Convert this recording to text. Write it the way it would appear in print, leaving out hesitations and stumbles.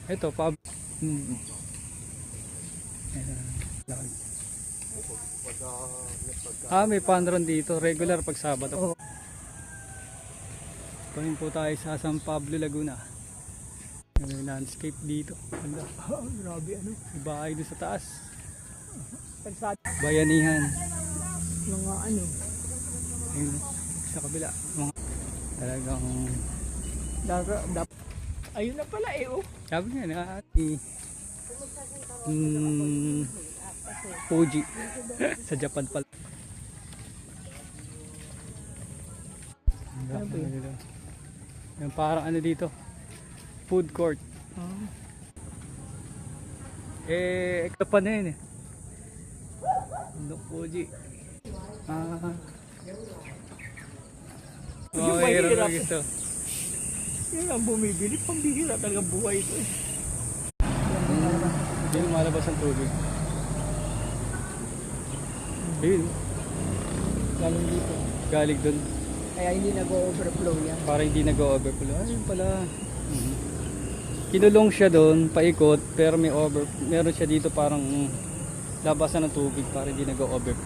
Ito, Ayan. May panron dito. Regular pag Sabado. Kunin po tayo sa San Pablo, Laguna. May landscape dito. Ganda. Grabe ano. May bahay doon sa taas. Kalsada. Bayanihan. Mga ano. Ayun, sa kabila. Mga talagang Ayun na pala eh oh. sabi nga na Fuji sa Japan pala. Ano ba yun? Yung parang ano dito, food court. Ito pa na yun eh. Fuji. Yung Mahirap mahirap. na gusto. Yun ang bumibili. Pambihira talaga buhay ito eh. Hindi lumalabas ang tubig. Ayun. Galing dito. Galing dun. Kaya hindi nag-overflow yan. Para hindi nag-overflow. Ayun pala. Kinulong siya doon, paikot, pero meron siya dito parang labasan ng tubig para hindi nag-overflow.